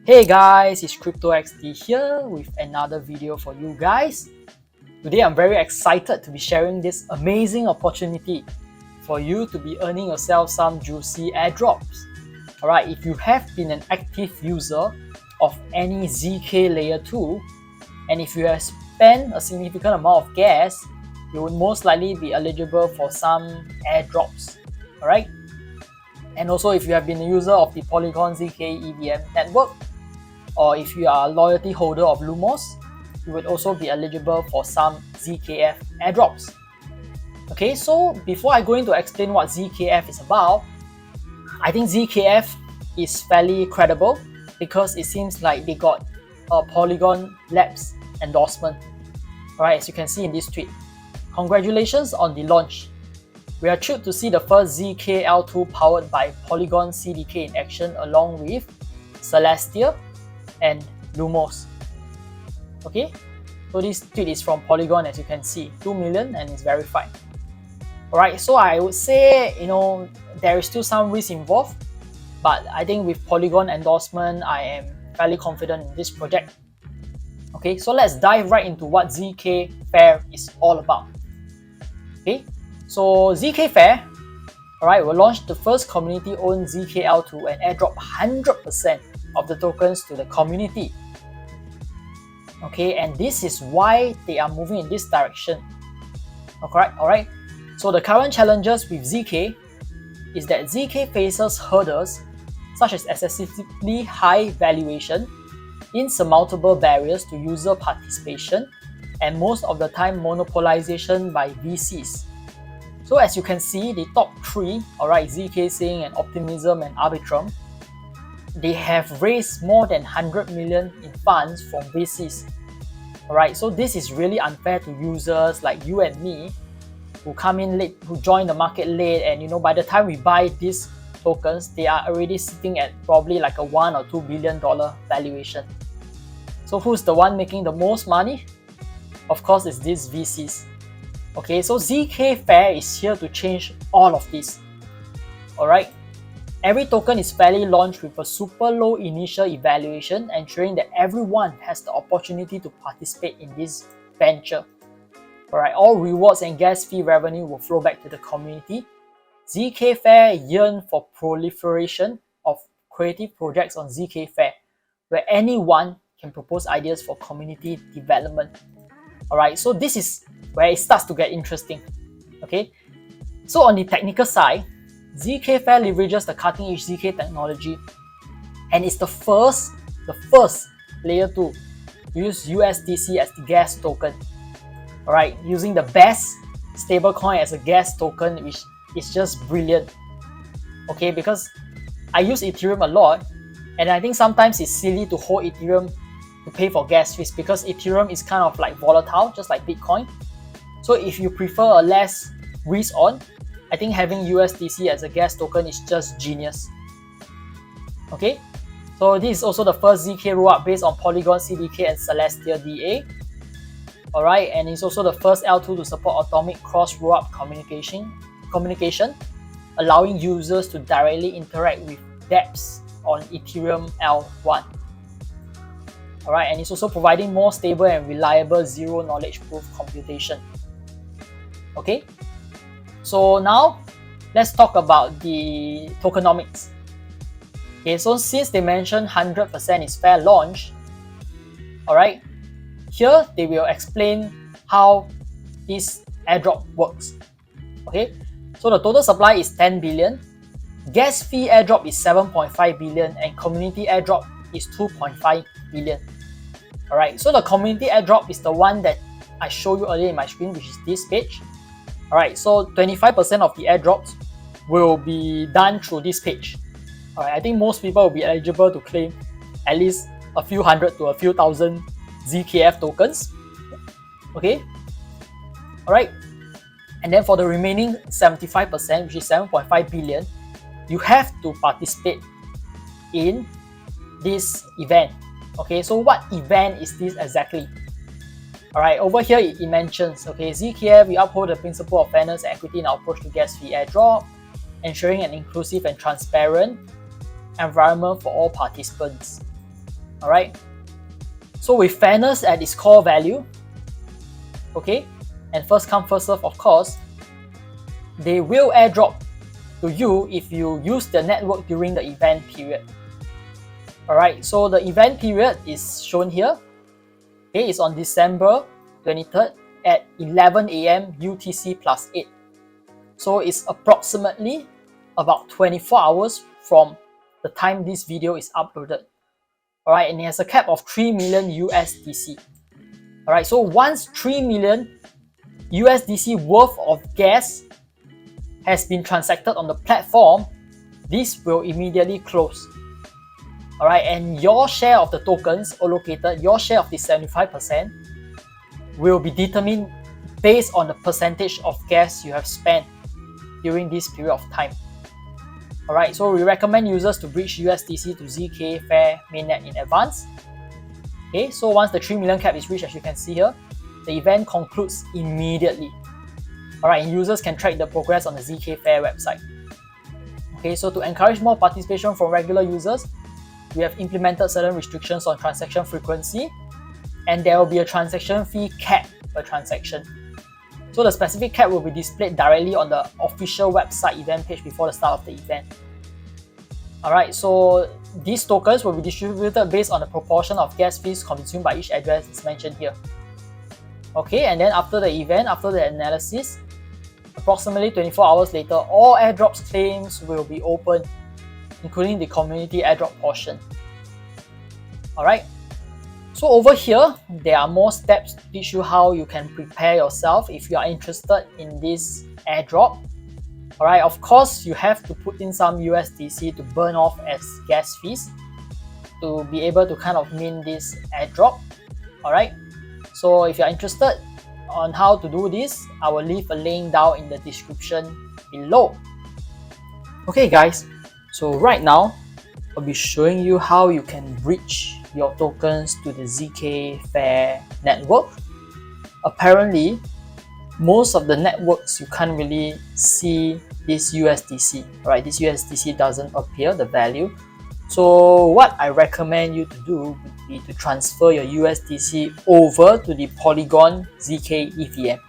Hey guys, it's CryptoXD here with another video for you guys. Today I'm very excited to be sharing this amazing opportunity for you to be earning yourself some juicy airdrops. Alright, if you have been an active user of any ZK Layer 2 and if you have spent a significant amount of gas, you would most likely be eligible for some airdrops. Alright, and also if you have been a user of the Polygon zkEVM network, or if you are a loyalty holder of Lumos, you would also be eligible for some ZKF airdrops. Okay, so before I go into explain what ZKF is about, I think ZKF is fairly credible because it seems like they got a Polygon Labs endorsement. Alright, as you can see in this tweet. Congratulations on the launch. We are thrilled to see the first ZKL2 powered by Polygon CDK in action along with Celestia and Lumos. Okay, so this tweet is from Polygon, as you can see, 2 million and it's verified. Alright, so I would say, there is still some risk involved, but I think with Polygon endorsement, I am fairly confident in this project. Okay, so let's dive right into what ZKFair is all about. Okay, so ZKFair, alright, will launch the first community-owned ZKL2 and airdrop 100% of the tokens to the community. Okay, and this is why they are moving in this direction. Alright, so the current challenges with ZK is that ZK faces hurdles such as excessively high valuation, insurmountable barriers to user participation, and most of the time monopolization by VCs. So as you can see, the top three, alright, ZK Sync and Optimism and Arbitrum, they have raised more than 100 million in funds from VCs. Alright, so this is really unfair to users like you and me who come in late, who join the market late, and by the time we buy these tokens, they are already sitting at probably like a $1 or $2 billion valuation. So who's the one making the most money? Of course, it's these VCs. Okay, so ZKFair is here to change all of this. Alright. Every token is fairly launched with a super low initial evaluation, ensuring that everyone has the opportunity to participate in this venture. Alright, all rewards and gas fee revenue will flow back to the community. ZKFair yearns for proliferation of creative projects on ZKFair, where anyone can propose ideas for community development. Alright, so this is where it starts to get interesting. Okay, so on the technical side, ZKFair leverages the cutting-edge ZK technology, and it's the first layer 2 to use USDC as the gas token. Alright, using the best stablecoin as a gas token, which is just brilliant. Okay, because I use Ethereum a lot, and I think sometimes it's silly to hold Ethereum to pay for gas fees because Ethereum is kind of like volatile, just like Bitcoin. So if you prefer a less risk on, I think having USDC as a gas token is just genius. Okay, so this is also the first ZK rollup based on Polygon CDK and Celestia DA. Alright, and it's also the first L2 to support atomic cross rollup communication, allowing users to directly interact with dApps on Ethereum L1. Alright, and it's also providing more stable and reliable zero knowledge proof computation. Okay, so now let's talk about the tokenomics. Okay, so since they mentioned 100% is fair launch, alright, here they will explain how this airdrop works. Okay, so the total supply is 10 billion, gas fee airdrop is 7.5 billion, and community airdrop is 2.5 billion. Alright, so the community airdrop is the one that I showed you earlier in my screen, which is this page. Alright, so 25% of the airdrops will be done through this page. Alright, I think most people will be eligible to claim at least a few hundred to a few thousand ZKF tokens. Okay, alright, and then for the remaining 75%, which is 7.5 billion, you have to participate in this event. Okay, so what event is this exactly? Alright, over here it mentions, okay, ZKF, we uphold the principle of fairness and equity in our approach to gas fee airdrop, ensuring an inclusive and transparent environment for all participants. Alright, so with fairness at its core value, okay, and first come first serve, of course, they will airdrop to you if you use the network during the event period. Alright, so the event period is shown here. Okay, it's on December 23rd at 11 AM UTC plus 8. So it's approximately about 24 hours from the time this video is uploaded. Alright, and it has a cap of 3 million USDC. Alright, so once 3 million USDC worth of gas has been transacted on the platform, this will immediately close. Alright, and your share of the tokens allocated, your share of the 75%, will be determined based on the percentage of gas you have spent during this period of time. Alright, so we recommend users to bridge USDC to ZKFair mainnet in advance. Okay, so once the 3 million cap is reached, as you can see here, the event concludes immediately. Alright, and users can track the progress on the ZKFair website. Okay, so to encourage more participation from regular users, we have implemented certain restrictions on transaction frequency, and there will be a transaction fee cap per transaction. So the specific cap will be displayed directly on the official website event page before the start of the event. Alright, so these tokens will be distributed based on the proportion of gas fees consumed by each address as mentioned here. Okay, and then after the event, after the analysis, approximately 24 hours later, all airdrops claims will be open, including the community airdrop portion. Alright, so over here, there are more steps to teach you how you can prepare yourself if you are interested in this airdrop. Alright, of course, you have to put in some USDC to burn off as gas fees to be able to kind of mint this airdrop. Alright, so if you are interested on how to do this, I will leave a link down in the description below. Okay guys, so right now, I'll be showing you how you can bridge your tokens to the ZKFair network. Apparently, most of the networks you can't really see this USDC, right? This USDC doesn't appear, the value. So what I recommend you to do would be to transfer your USDC over to the Polygon zkEVM.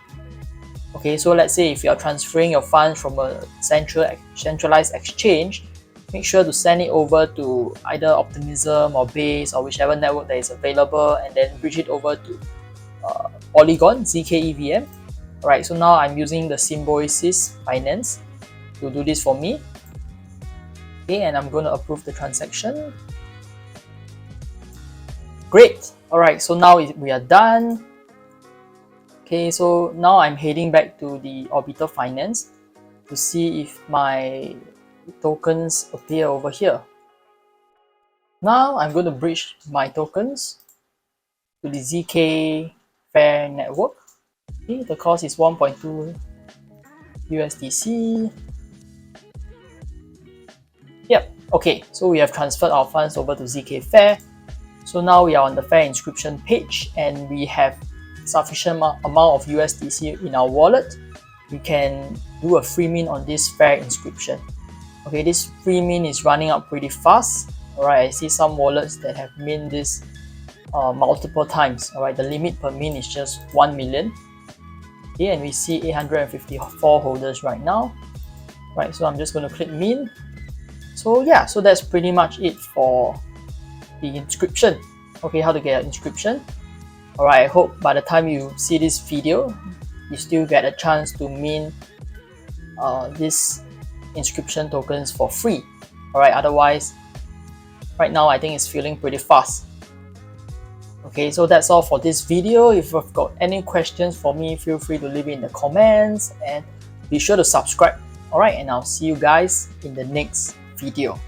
Okay, so let's say if you are transferring your funds from a centralized exchange, make sure to send it over to either Optimism or Base or whichever network that is available, and then bridge it over to Polygon zkEVM. Alright, so now I'm using the Symbiosis Finance to do this for me. Okay, and I'm going to approve the transaction. Great! Alright, so now we are done. Okay, so now I'm heading back to the Orbital Finance to see if my tokens appear over here. Now I'm going to bridge my tokens to the ZKFair network. Okay, the cost is 1.2 USDC. Yep, okay, so we have transferred our funds over to ZKFair. So now we are on the Fair inscription page and we have sufficient amount of USDC in our wallet. We can do a free mint on this Fair inscription. Okay, this free mint is running up pretty fast. Alright, I see some wallets that have mint this multiple times. Alright, the limit per mint is just 1 million. Okay, and we see 854 holders right now. Right, so I'm just going to click mint. So yeah, so that's pretty much it for the inscription. Okay, how to get an inscription. Alright, I hope by the time you see this video, you still get a chance to mint this inscription tokens for free. Alright, otherwise, right now I think it's feeling pretty fast. Okay, so that's all for this video. If you've got any questions for me, feel free to leave it in the comments and be sure to subscribe. Alright, and I'll see you guys in the next video.